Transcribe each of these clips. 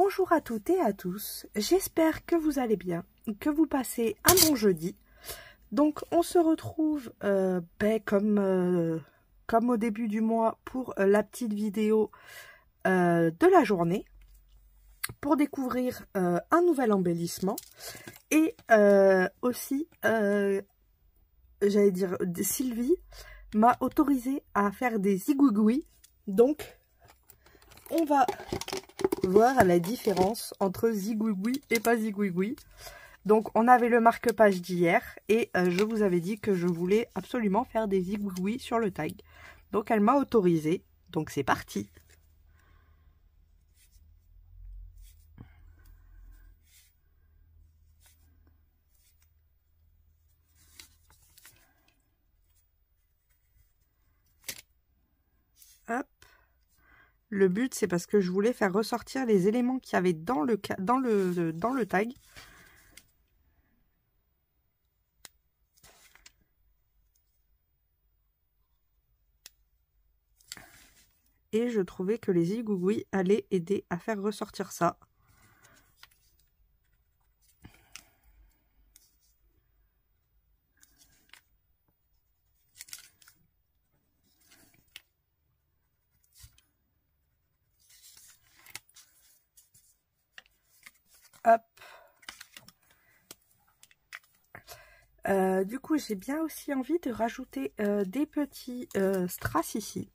Bonjour à toutes et à tous, j'espère que vous allez bien, que vous passez un bon jeudi. Donc on se retrouve comme au début du mois pour la petite vidéo de la journée, pour découvrir un nouvel embellissement et aussi, j'allais dire, Sylvie m'a autorisé à faire des zigouigouis, donc on va voir la différence entre zigouigoui et pas zigouigoui. Donc on avait le marque-page d'hier et je vous avais dit que je voulais absolument faire des zigouigoui sur le tag. Donc elle m'a autorisé, donc c'est parti. Hop. Le but, c'est parce que je voulais faire ressortir les éléments qu'il y avait dans le tag. Et je trouvais que les zigouigouis allaient aider à faire ressortir ça. Hop. Du coup, j'ai bien aussi envie de rajouter des petits strass ici.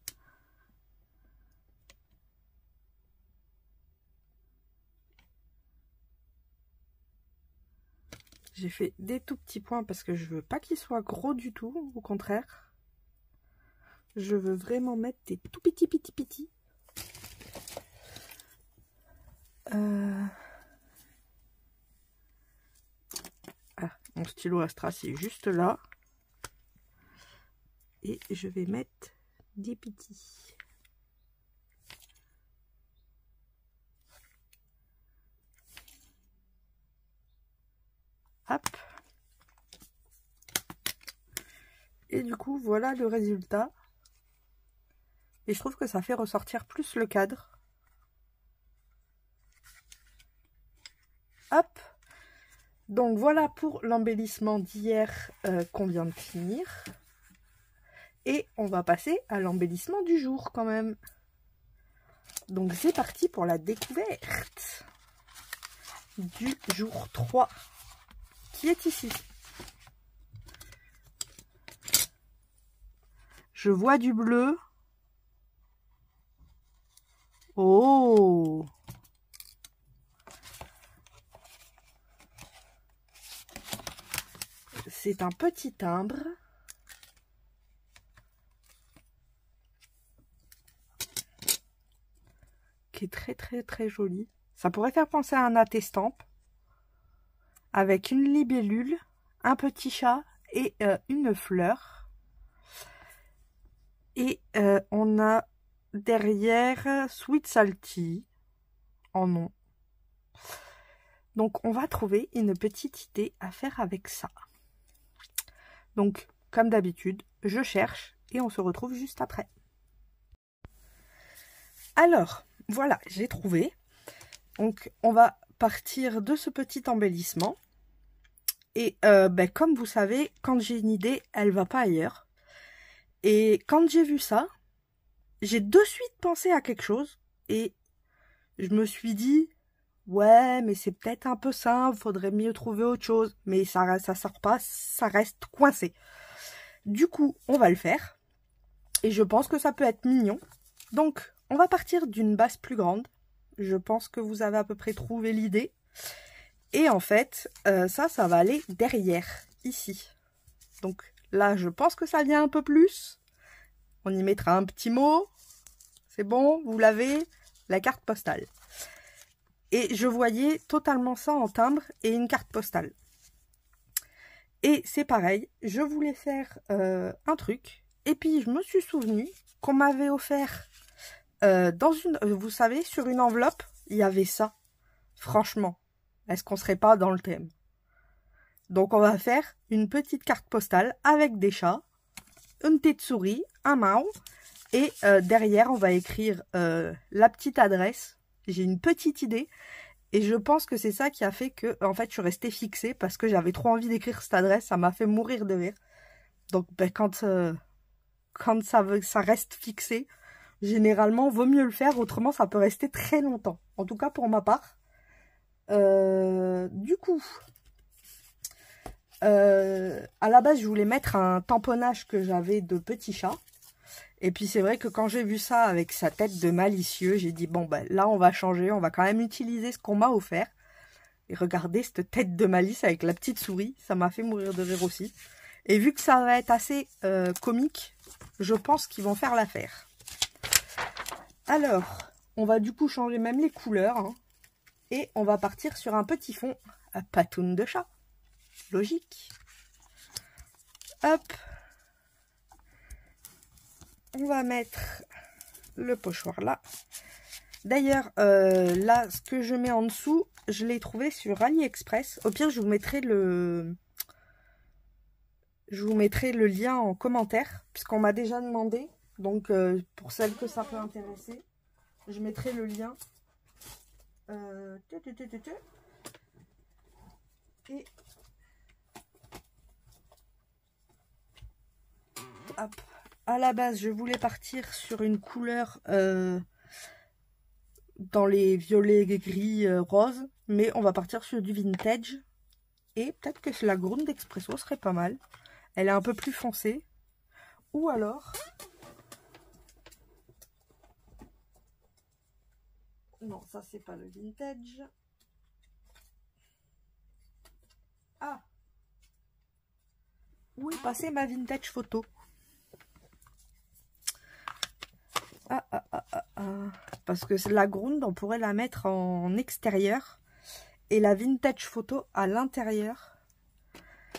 J'ai fait des tout petits points parce que je veux pas qu'ils soient gros du tout, au contraire. Je veux vraiment mettre des tout petits. Ah, mon stylo à strass est juste là. Et je vais mettre des petits. Hop. Et du coup, voilà le résultat. Et je trouve que ça fait ressortir plus le cadre. Hop. Donc voilà pour l'embellissement d'hier qu'on vient de finir. Et on va passer à l'embellissement du jour quand même. Donc c'est parti pour la découverte du jour 3 qui est ici. Je vois du bleu. Oh! C'est un petit timbre. Qui est très joli. Ça pourrait faire penser à un attestamp. Avec une libellule, un petit chat et une fleur. Et on a derrière Sweet Salty en nom. Donc on va trouver une petite idée à faire avec ça. Donc comme d'habitude, je cherche et on se retrouve juste après. Alors, voilà, j'ai trouvé. Donc on va partir de ce petit embellissement. Et comme vous savez, quand j'ai une idée, elle va pas ailleurs. Et quand j'ai vu ça, j'ai de suite pensé à quelque chose. Et je me suis dit, ouais, mais c'est peut-être un peu simple, faudrait mieux trouver autre chose. Mais ça sort pas, ça reste coincé. Du coup, on va le faire. Et je pense que ça peut être mignon. Donc, on va partir d'une base plus grande. Je pense que vous avez à peu près trouvé l'idée. Et en fait, ça va aller derrière, ici. Donc là, je pense que ça vient un peu plus. On y mettra un petit mot. C'est bon, vous l'avez. La carte postale. Et je voyais totalement ça en timbre et une carte postale. Et c'est pareil, je voulais faire un truc. Et puis, je me suis souvenu qu'on m'avait offert dans une... Vous savez, sur une enveloppe, il y avait ça. Franchement. Est-ce qu'on serait pas dans le thème? Donc on va faire une petite carte postale avec des chats, une petite souris, un mouse et derrière on va écrire la petite adresse j'ai une petite idée. Et je pense que c'est ça qui a fait que, en fait, je suis restée fixée parce que j'avais trop envie d'écrire cette adresse. Ça m'a fait mourir de rire. Donc, ben, quand ça reste fixé, généralement, vaut mieux le faire. Autrement, ça peut rester très longtemps. En tout cas, pour ma part. Du coup, à la base, je voulais mettre un tamponnage que j'avais de petit chat. Et puis, c'est vrai que quand j'ai vu ça avec sa tête de malicieux, j'ai dit, bon, ben là, on va changer. On va quand même utiliser ce qu'on m'a offert. Et regardez cette tête de malice avec la petite souris. Ça m'a fait mourir de rire aussi. Et vu que ça va être assez comique, je pense qu'ils vont faire l'affaire. Alors, on va du coup changer même les couleurs. Hein, et on va partir sur un petit fond à patoune de chat. Logique. Hop. On va mettre le pochoir là. D'ailleurs, là, ce que je mets en dessous, je l'ai trouvé sur AliExpress. Au pire, je vous mettrai le lien en commentaire, puisqu'on m'a déjà demandé. Donc, pour celles que ça peut intéresser, je mettrai le lien. Et hop. À la base, je voulais partir sur une couleur dans les violets, gris, roses. Mais on va partir sur du vintage. Et peut-être que la Grande d'Expresso serait pas mal. Elle est un peu plus foncée. Ou alors... Non, ça c'est pas le vintage. Ah! Où est passée ma vintage photo? Parce que la Grande, on pourrait la mettre en extérieur. Et la vintage photo à l'intérieur.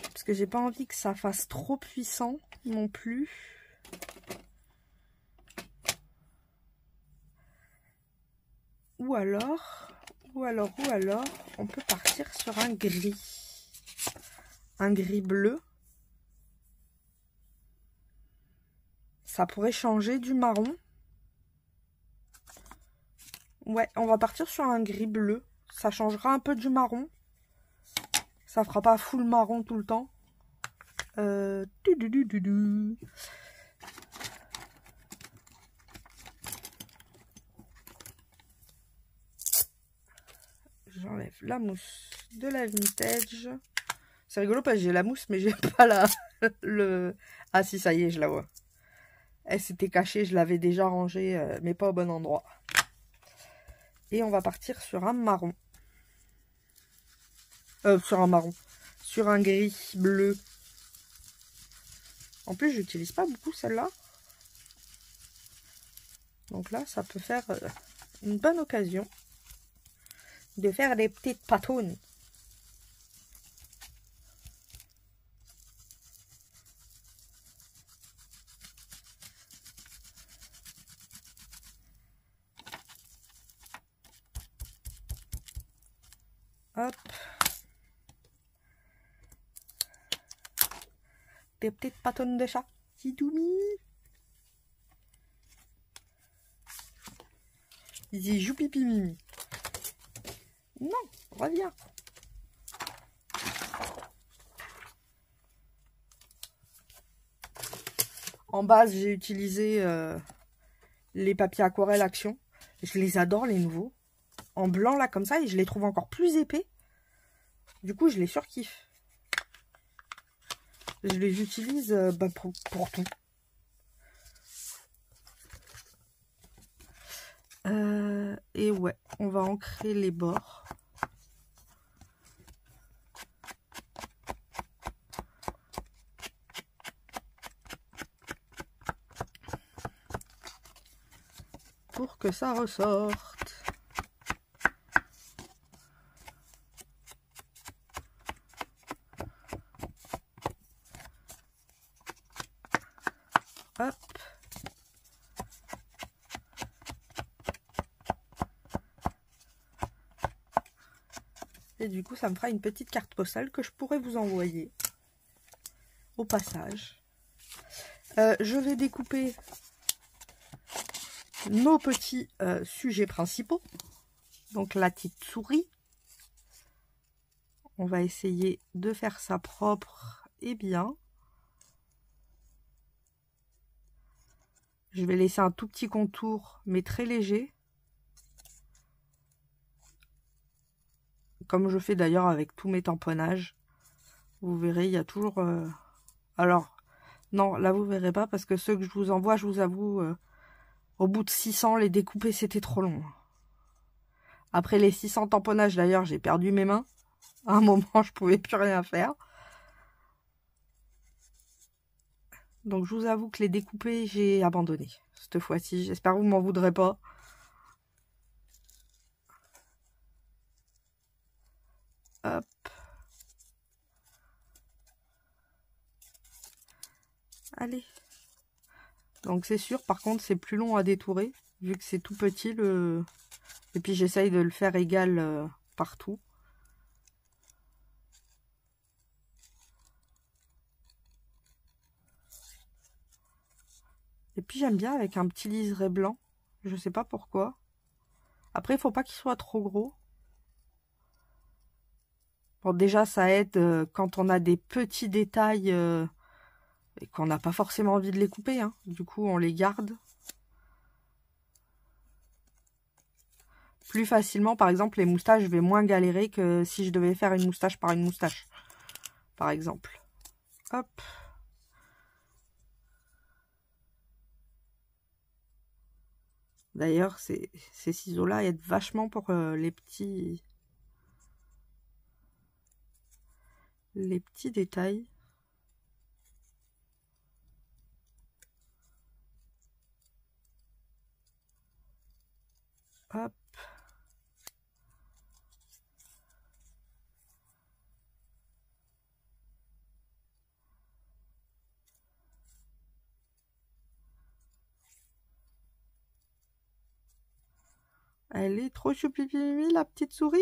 Parce que j'ai pas envie que ça fasse trop puissant non plus. Ou alors, on peut partir sur un gris. Un gris bleu. Ça pourrait changer du marron. Ouais, on va partir sur un gris bleu. Ça changera un peu du marron. Ça fera pas full marron tout le temps. J'enlève la mousse de la vintage. C'est rigolo parce que j'ai la mousse, mais j'ai pas le... Ah si, ça y est, je la vois. Elle s'était cachée, je l'avais déjà rangée, mais pas au bon endroit. Et on va partir sur un marron. Sur un gris bleu. En plus, j'utilise pas beaucoup celle-là. Donc là, ça peut faire une bonne occasion de faire des petites patounes. Hop. Des petites patounes de chat. Sidoumi. Il dit joupipi mimi. Non, reviens. En base, j'ai utilisé les papiers aquarelle Action. Je les adore, les nouveaux. En blanc, là, comme ça, et je les trouve encore plus épais. Du coup, je les surkiffe. Je les utilise pour tout. Et ouais, on va ancrer les bords. Pour que ça ressorte. Hop. Et du coup, ça me fera une petite carte postale que je pourrais vous envoyer au passage. Je vais découper nos petits sujets principaux. Donc la petite souris. On va essayer de faire ça propre et bien. Je vais laisser un tout petit contour, mais très léger. Comme je fais d'ailleurs avec tous mes tamponnages. Vous verrez, il y a toujours... Alors, non, là vous verrez pas, parce que ceux que je vous envoie, je vous avoue, au bout de 600, les découper, c'était trop long. Après les 600 tamponnages, d'ailleurs, j'ai perdu mes mains. À un moment, je pouvais plus rien faire. Donc, je vous avoue que les découpés, j'ai abandonné cette fois-ci. J'espère que vous m'en voudrez pas. Hop. Allez. Donc, c'est sûr, par contre, c'est plus long à détourer, vu que c'est tout petit. Et puis, j'essaye de le faire égal partout. Et puis, j'aime bien avec un petit liseré blanc. Je sais pas pourquoi. Après, il faut pas qu'il soit trop gros. Bon, déjà, ça aide quand on a des petits détails et qu'on n'a pas forcément envie de les couper. Hein. Du coup, on les garde. Plus facilement, par exemple, les moustaches, je vais moins galérer que si je devais faire une moustache par une moustache. Par exemple. Hop. D'ailleurs, ces ciseaux-là aident vachement pour les petits détails. Hop. Elle est trop choupipimimi, la petite souris.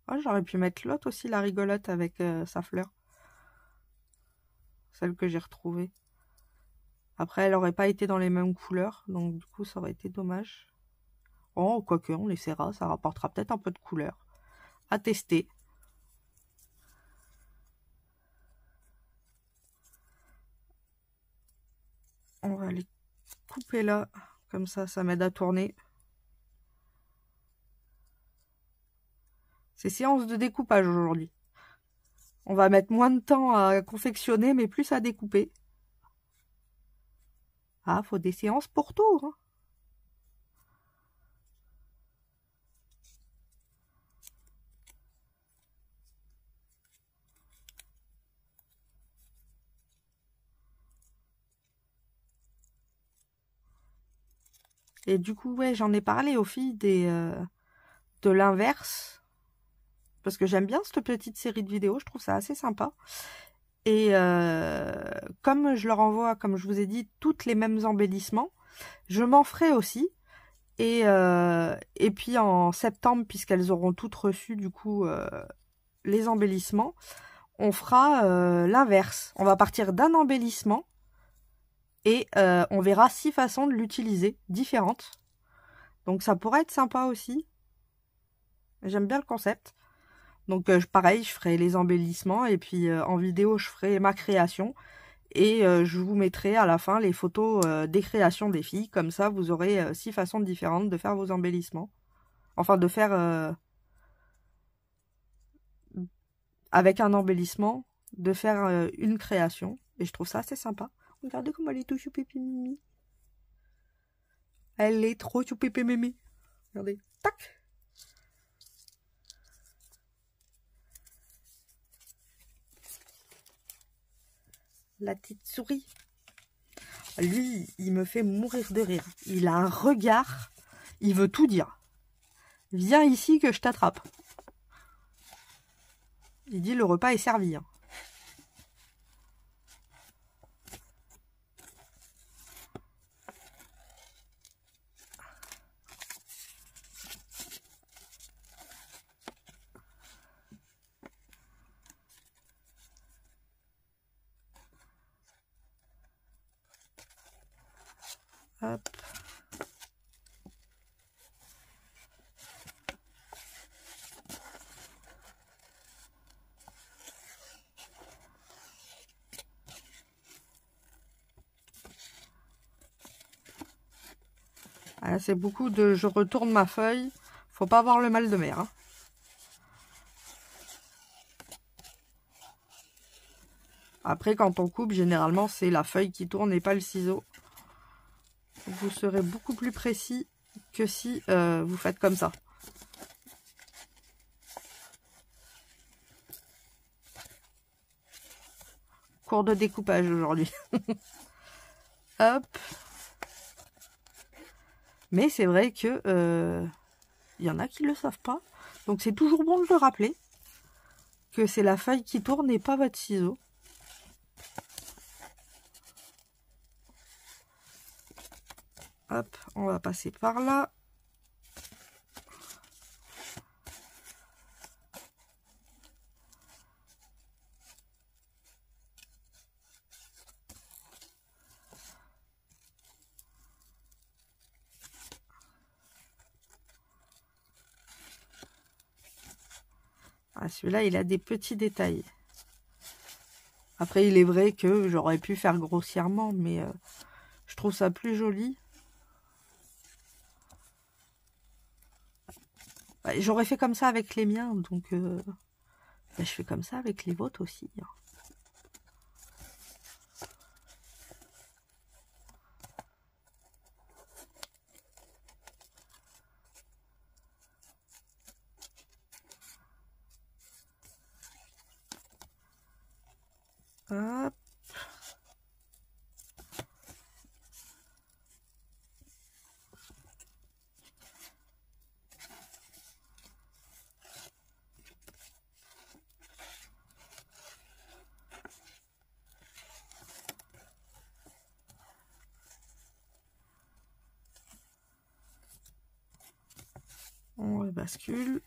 Oh, j'aurais pu mettre l'autre aussi, la rigolote, avec sa fleur. Celle que j'ai retrouvée. Après, elle aurait pas été dans les mêmes couleurs, donc du coup, ça aurait été dommage. Oh, quoique, on l'essaiera, ça rapportera peut-être un peu de couleur. À tester. On va les couper là, comme ça m'aide à tourner. C'est séance de découpage aujourd'hui. On va mettre moins de temps à confectionner, mais plus à découper. Ah, faut des séances pour tout, hein. Et du coup, ouais, j'en ai parlé aux filles de l'inverse. Parce que j'aime bien cette petite série de vidéos, je trouve ça assez sympa. Et comme je leur envoie, comme je vous ai dit, toutes les mêmes embellissements, je m'en ferai aussi. Et puis en septembre, puisqu'elles auront toutes reçu du coup les embellissements, on fera l'inverse. On va partir d'un embellissement et on verra 6 façons de l'utiliser, différentes. Donc ça pourrait être sympa aussi. J'aime bien le concept. Donc pareil, je ferai les embellissements et puis en vidéo, je ferai ma création. Et je vous mettrai à la fin les photos des créations des filles. Comme ça, vous aurez 6 façons différentes de faire vos embellissements. Enfin, de faire avec un embellissement, de faire une création. Et je trouve ça assez sympa. Regardez comme elle est tout choupipi mimi. Elle est trop choupipi mimi. Regardez. Tac. La petite souris. Lui, il me fait mourir de rire. Il a un regard. Il veut tout dire. Viens ici que je t'attrape. Il dit le repas est servi. Hein. Hop. Ah, c'est beaucoup de je retourne ma feuille. Faut pas avoir le mal de mer. Hein. Après, quand on coupe, généralement, c'est la feuille qui tourne et pas le ciseau. Vous serez beaucoup plus précis que si vous faites comme ça. Cours de découpage aujourd'hui. Hop. Mais c'est vrai que y en a qui ne le savent pas. Donc c'est toujours bon de le rappeler. Que c'est la feuille qui tourne et pas votre ciseau. Hop, on va passer par là. Ah, celui-là, il a des petits détails. Après, il est vrai que j'aurais pu faire grossièrement, mais je trouve ça plus joli. Ouais, j'aurais fait comme ça avec les miens, donc je fais comme ça avec les vôtres aussi. Hein. Hop. On rebascule.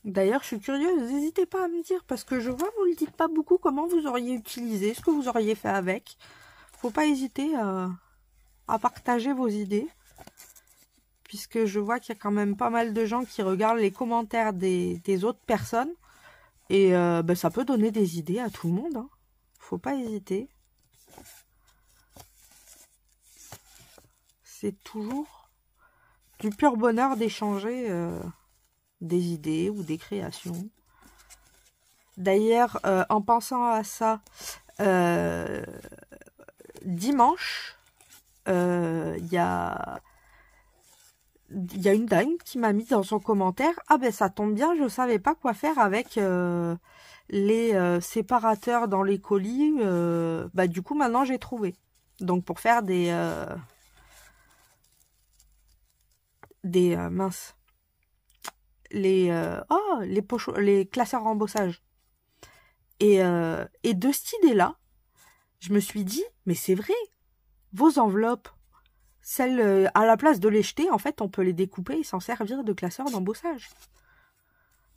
D'ailleurs, je suis curieuse, n'hésitez pas à me dire, parce que je vois, vous ne le dites pas beaucoup, comment vous auriez utilisé, ce que vous auriez fait avec. Faut pas hésiter à partager vos idées, puisque je vois qu'il y a quand même pas mal de gens qui regardent les commentaires des autres personnes, et ça peut donner des idées à tout le monde. Hein. Faut pas hésiter. C'est toujours du pur bonheur d'échanger des idées ou des créations. D'ailleurs, en pensant à ça, dimanche, il y a une dame qui m'a mis dans son commentaire « Ah ben ça tombe bien, je savais pas quoi faire avec les séparateurs dans les colis. Du coup, maintenant, j'ai trouvé. » Donc, pour faire des minces. Les classeurs rembossage. Et de cette idée-là, je me suis dit, mais c'est vrai, vos enveloppes, celles à la place de les jeter, en fait, on peut les découper et s'en servir de classeurs d'embossage.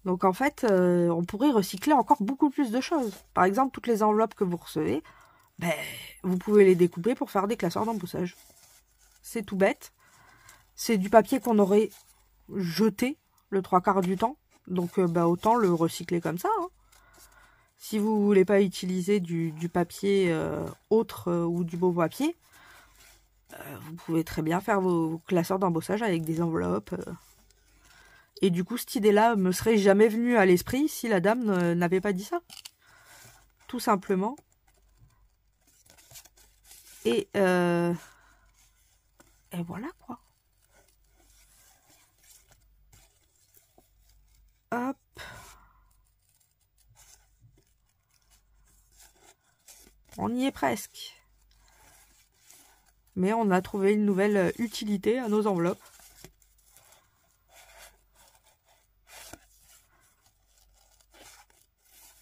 Donc en fait, on pourrait recycler encore beaucoup plus de choses. Par exemple, toutes les enveloppes que vous recevez, vous pouvez les découper pour faire des classeurs d'embossage. C'est tout bête. C'est du papier qu'on aurait jeté le 3/4 du temps. Donc autant le recycler comme ça. Hein. Si vous ne voulez pas utiliser du papier autre ou du beau papier, vous pouvez très bien faire vos classeurs d'embossage avec des enveloppes. Et du coup, cette idée-là me serait jamais venue à l'esprit si la dame n'avait pas dit ça. Tout simplement. Et voilà quoi. Hop. On y est presque. Mais on a trouvé une nouvelle utilité à nos enveloppes.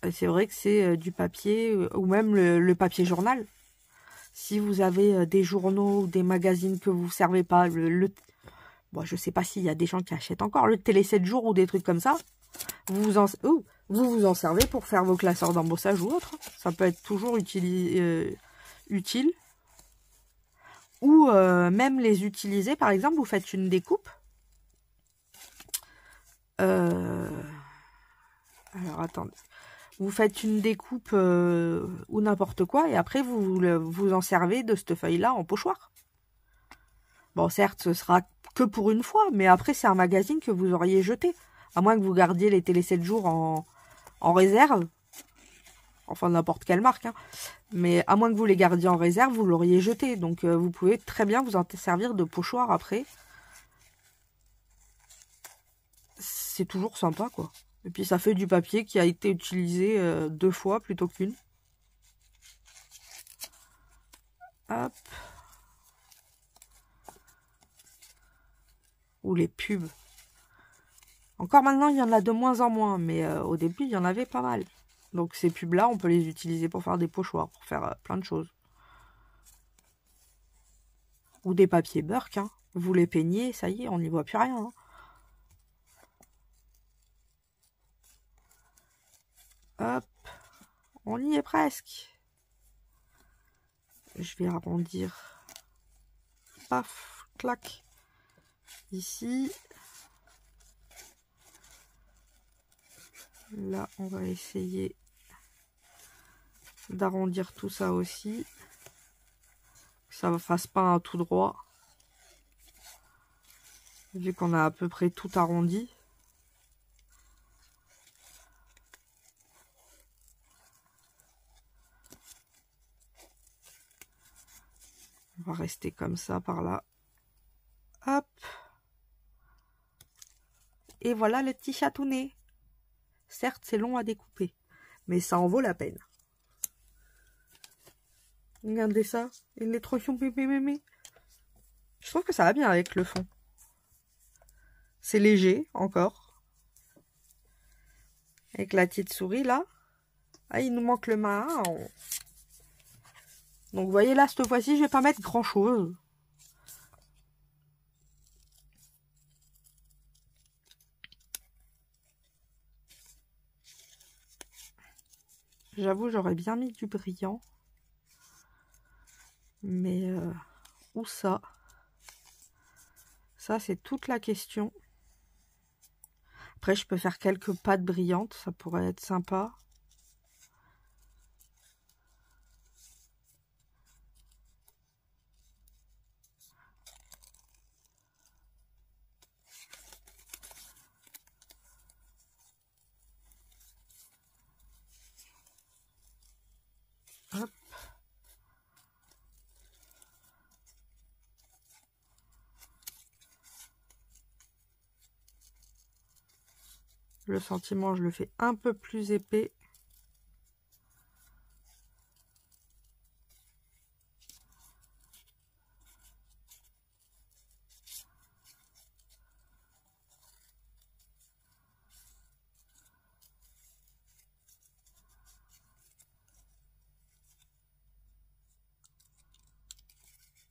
Et c'est vrai que c'est du papier, ou même le papier journal. Si vous avez des journaux ou des magazines que vous ne servez pas, bon, je ne sais pas s'il y a des gens qui achètent encore le Télé 7 jours ou des trucs comme ça, vous vous en servez pour faire vos classeurs d'embossage ou autre. Ça peut être toujours utile. Ou même les utiliser, par exemple, vous faites une découpe. Alors, attendez. Vous faites une découpe ou n'importe quoi, et après, vous en servez de cette feuille-là en pochoir. Bon, certes, ce sera que pour une fois, mais après, c'est un magazine que vous auriez jeté. À moins que vous gardiez les Télé 7 jours en réserve. Enfin, n'importe quelle marque, hein. Mais à moins que vous les gardiez en réserve, vous l'auriez jeté. Donc, vous pouvez très bien vous en servir de pochoir après. C'est toujours sympa, quoi. Et puis, ça fait du papier qui a été utilisé 2 fois plutôt qu'une. Hop. Ou les pubs. Encore maintenant, il y en a de moins en moins. Mais au début, il y en avait pas mal. Donc, ces pubs-là, on peut les utiliser pour faire des pochoirs, pour faire plein de choses. Ou des papiers Burke, hein. Vous les peignez, ça y est, on n'y voit plus rien, hein. Hop, on y est presque. Je vais arrondir. Paf, clac. Ici. Là, on va essayer d'arrondir tout ça aussi. Que ça ne fasse pas un tout droit. Vu qu'on a à peu près tout arrondi. On va rester comme ça par là. Hop. Et voilà le petit chatounet. Certes, c'est long à découper, mais ça en vaut la peine. Regardez ça. Il est trop chou, mémé. Je trouve que ça va bien avec le fond. C'est léger, encore. Avec la petite souris, là. Ah, il nous manque le mât. Donc, vous voyez, là, cette fois-ci, je vais pas mettre grand-chose. J'avoue, j'aurais bien mis du brillant. Mais, où ça? Ça, c'est toute la question. Après, je peux faire quelques pattes brillantes. Ça pourrait être sympa. Hop. Le sentiment, je le fais un peu plus épais.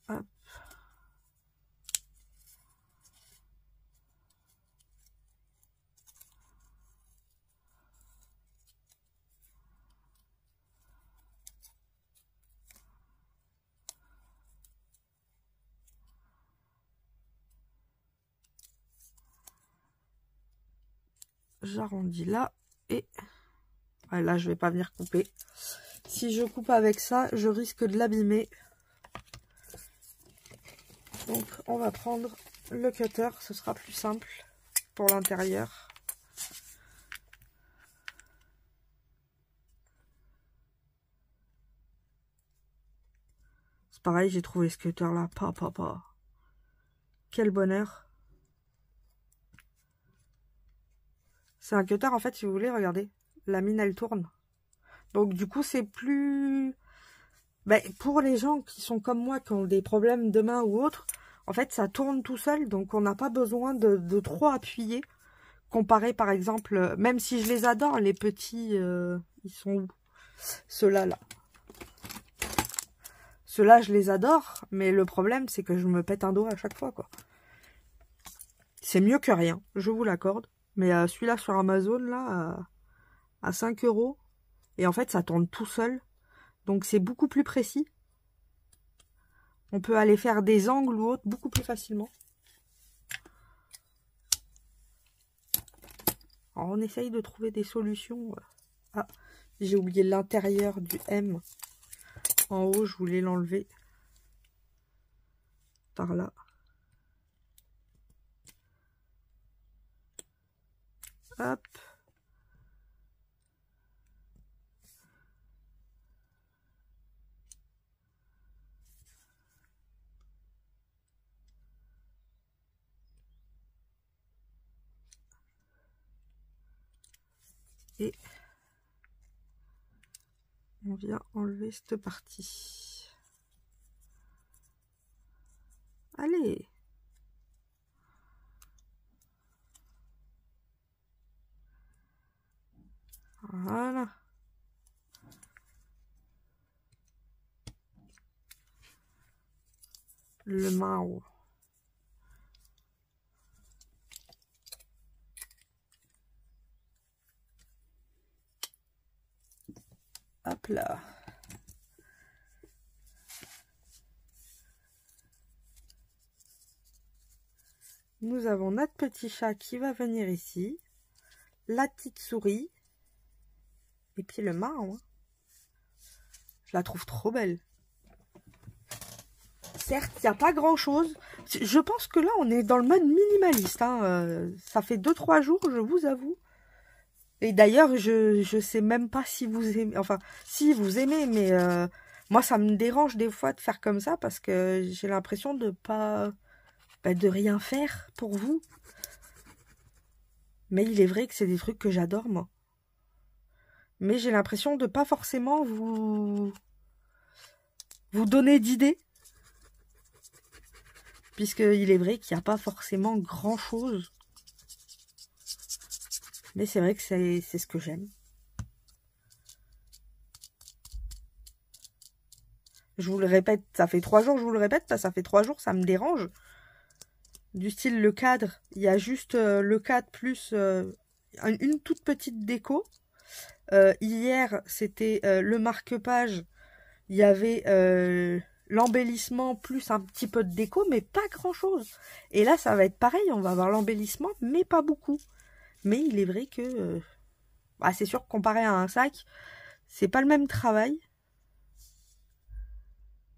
Hop. J'arrondis là et là je vais pas venir couper. Si je coupe avec ça, je risque de l'abîmer. Donc on va prendre le cutter, ce sera plus simple pour l'intérieur. C'est pareil, j'ai trouvé ce cutter là, pas. Quel bonheur. C'est un cutter en fait, si vous voulez, regardez. La mine elle tourne. Donc du coup c'est plus Ben, pour les gens qui sont comme moi, qui ont des problèmes de main ou autre, en fait, ça tourne tout seul, donc on n'a pas besoin de trop appuyer. Comparé, par exemple, même si je les adore, les petits, ils sont où? Ceux-là, là. Ceux-là, je les adore, mais le problème, c'est que je me pète un doigt à chaque fois, quoi. C'est mieux que rien, je vous l'accorde. Mais celui-là sur Amazon, là, à 5 €, et en fait, ça tourne tout seul. Donc, c'est beaucoup plus précis. On peut aller faire des angles ou autres beaucoup plus facilement. Alors, on essaye de trouver des solutions. Ah, j'ai oublié l'intérieur du M. En haut, je voulais l'enlever. Par là. Hop. Et on vient enlever cette partie. Allez. Voilà. Le Mao. Hop là. Nous avons notre petit chat qui va venir ici. La petite souris. Et puis le Mao. Je la trouve trop belle. Certes, il n'y a pas grand chose. Je pense que là, on est dans le mode minimaliste. Hein. Ça fait 2-3 jours, je vous avoue. Et d'ailleurs, je sais même pas si vous aimez. Enfin, si vous aimez, mais moi, ça me dérange des fois de faire comme ça parce que j'ai l'impression de pas. Bah, de rien faire pour vous. Mais il est vrai que c'est des trucs que j'adore, moi. Mais j'ai l'impression de pas forcément vous donner d'idées. Puisqu'il est vrai qu'il n'y a pas forcément grand-chose. Mais c'est vrai que c'est ce que j'aime. Je vous le répète, ça fait 3 jours, je vous le répète, ça fait 3 jours, ça me dérange. Du style le cadre, il y a juste le cadre plus une toute petite déco. Hier, c'était le marque-page. Il y avait l'embellissement plus un petit peu de déco, mais pas grand-chose. Et là, ça va être pareil, on va avoir l'embellissement, mais pas beaucoup. Mais il est vrai que bah, c'est sûr que comparé à un sac, c'est pas le même travail.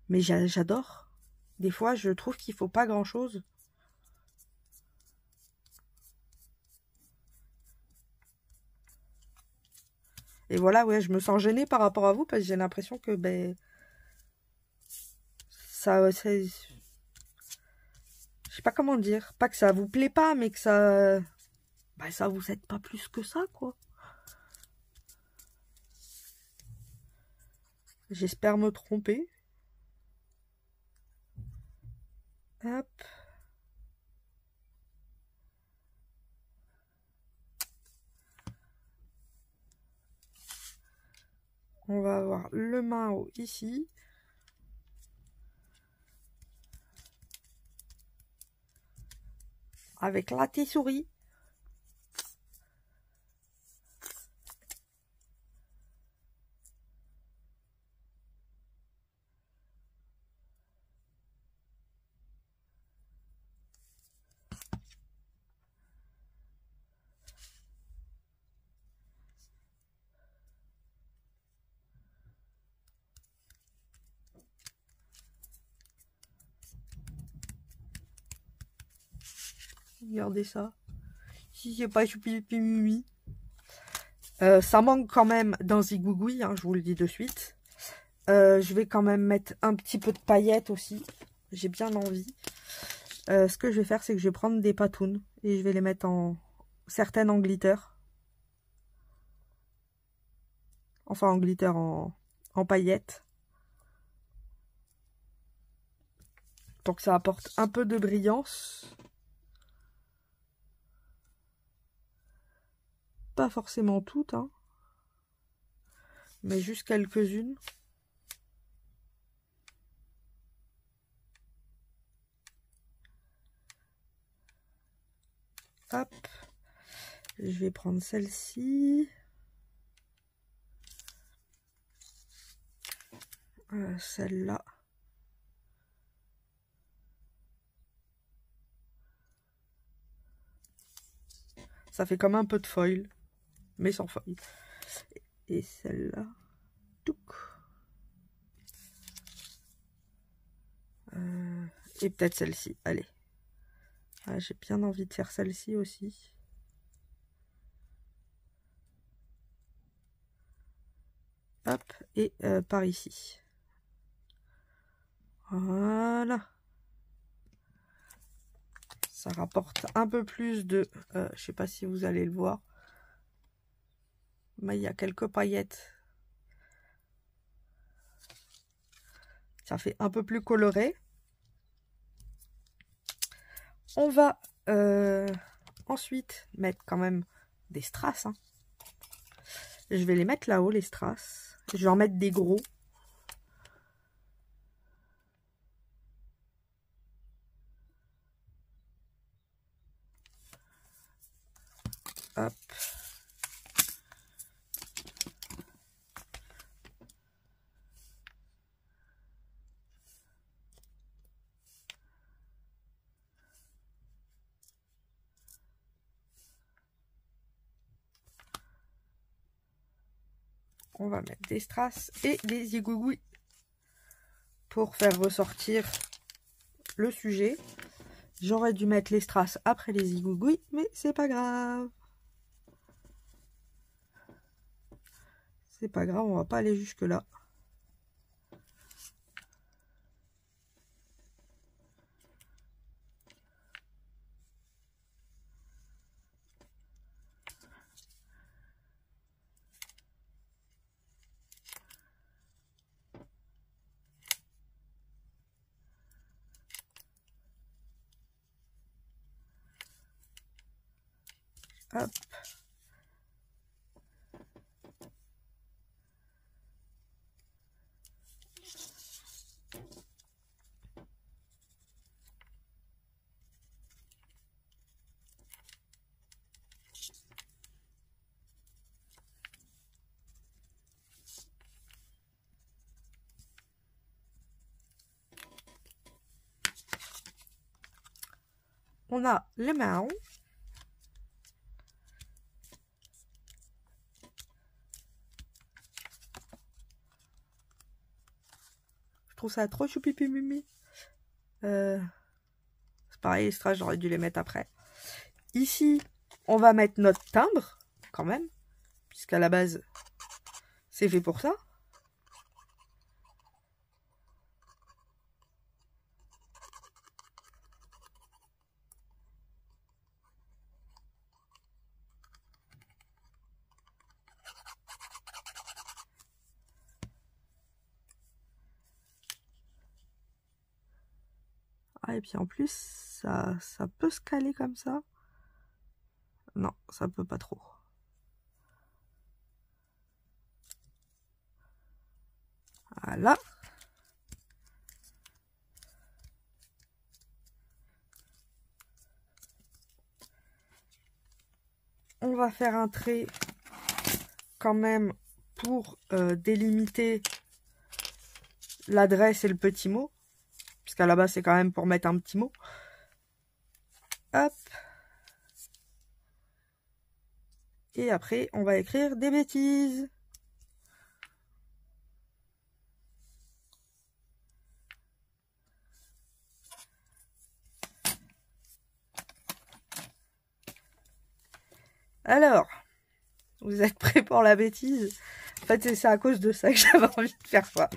Mais j'adore. Des fois, je trouve qu'il faut pas grand-chose. Et voilà, ouais, je me sens gênée par rapport à vous parce que j'ai l'impression que ben ça, je sais pas comment dire, pas que ça vous plaît pas, mais que ça, bah, ça vous aide pas plus que ça, quoi. J'espère me tromper. Hop. On va avoir le Mao ici. Avec la souris. Regardez ça. Si c'est pas choupi. Ça manque quand même d'un zigouigoui, hein, je vous le dis de suite. Je vais quand même mettre un petit peu de paillettes aussi. J'ai bien envie. Ce que je vais faire, c'est que je vais prendre des patounes et je vais les mettre en certaines en glitter. Enfin, en glitter, en paillettes. pour que ça apporte un peu de brillance. Pas forcément toutes, hein, mais juste quelques-unes. Hop, je vais prendre celle-ci. Celle-là. Ça fait comme un peu de foil, mais sans foil. Et celle-là. Et peut-être celle-ci. Allez. Ah, j'ai bien envie de faire celle-ci aussi. Hop, et par ici. Voilà. Ça rapporte un peu plus de... je sais pas si vous allez le voir. Mais il y a quelques paillettes. Ça fait un peu plus coloré. On va ensuite mettre quand même des strass. Hein. Je vais les mettre là-haut, les strass. Je vais en mettre des gros. Hop. On va mettre des strass et des zigouigouis pour faire ressortir le sujet. J'aurais dû mettre les strass après les zigouigouis, mais c'est pas grave. C'est pas grave, on va pas aller jusque là. Hop. On a les mains. Je trouve ça trop choupipi mimi. C'est pareil, les strass, j'aurais dû les mettre après. Ici, on va mettre notre timbre, quand même. Puisqu'à la base, c'est fait pour ça. Ah, et puis en plus, ça peut se caler comme ça. Non, ça peut pas trop. Voilà. On va faire un trait quand même pour délimiter l'adresse et le petit mot. Puisqu'à la base, c'est quand même pour mettre un petit mot. Hop. Et après, on va écrire des bêtises. Alors, vous êtes prêts pour la bêtise? En fait, c'est à cause de ça que j'avais envie de faire ça.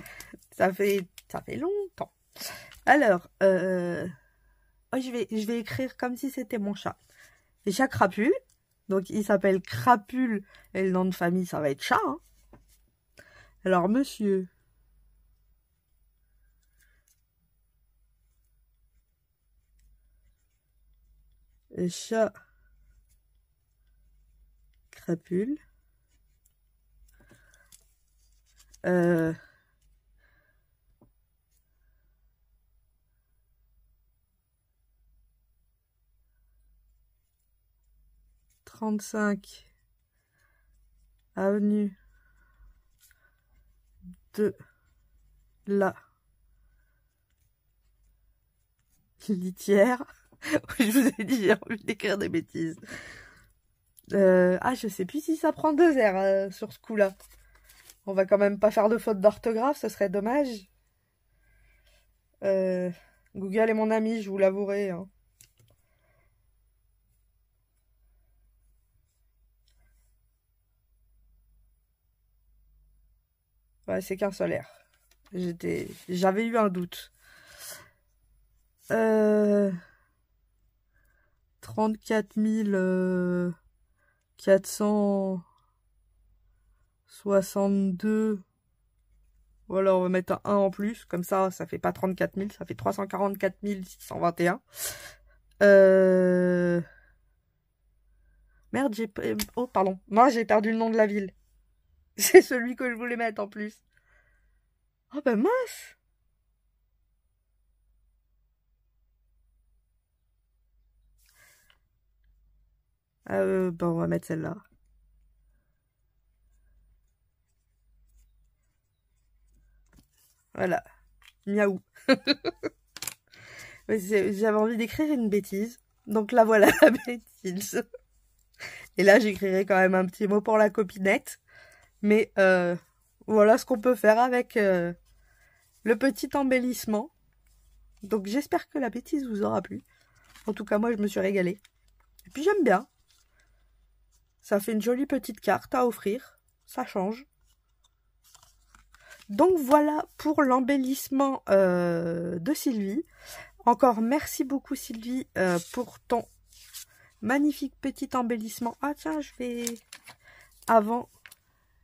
Ça fait longtemps. Alors, je vais écrire comme si c'était mon chat. C'est chat Crapule. Donc, il s'appelle Crapule. Et le nom de famille, ça va être chat. Hein. Alors, monsieur. chat crapule. 35 avenue de la Litière. Je vous ai dit, j'ai envie d'écrire des bêtises. Ah, je sais plus si ça prend 2 R sur ce coup-là. On va quand même pas faire de faute d'orthographe, ce serait dommage. Google est mon ami, je vous l'avouerai. Hein. Ouais, c'est qu'un seul R. J'avais eu un doute. 34 462. Voilà, on va mettre un 1 en plus. Comme ça fait pas 34 000, ça fait 344 621. Merde, oh, pardon. Moi, j'ai perdu le nom de la ville. C'est celui que je voulais mettre en plus. Oh, ben mince. Bon, on va mettre celle-là. Voilà. Miaou. J'avais envie d'écrire une bêtise. Donc là, voilà la bêtise. Et là, j'écrirai quand même un petit mot pour la copinette. Mais voilà ce qu'on peut faire avec le petit embellissement. Donc j'espère que la bêtise vous aura plu. En tout cas, moi, je me suis régalée. Et puis j'aime bien. Ça fait une jolie petite carte à offrir. Ça change. Donc voilà pour l'embellissement de Sylvie. Encore merci beaucoup Sylvie pour ton magnifique petit embellissement. Ah tiens, je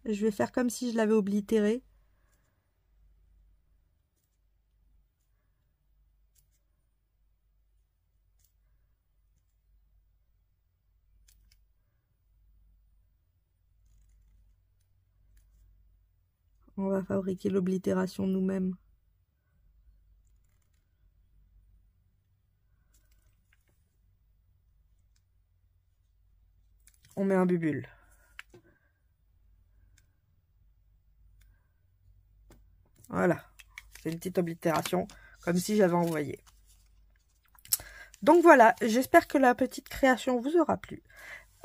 vais faire comme si je l'avais oblitéré. On va fabriquer l'oblitération nous-mêmes. On met un bubule. Voilà. C'est une petite oblitération, comme si j'avais envoyé. Donc voilà, j'espère que la petite création vous aura plu.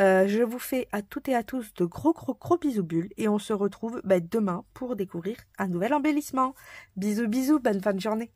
Je vous fais à toutes et à tous de gros bisous bulles et on se retrouve demain pour découvrir un nouvel embellissement. Bisous, bonne fin de journée.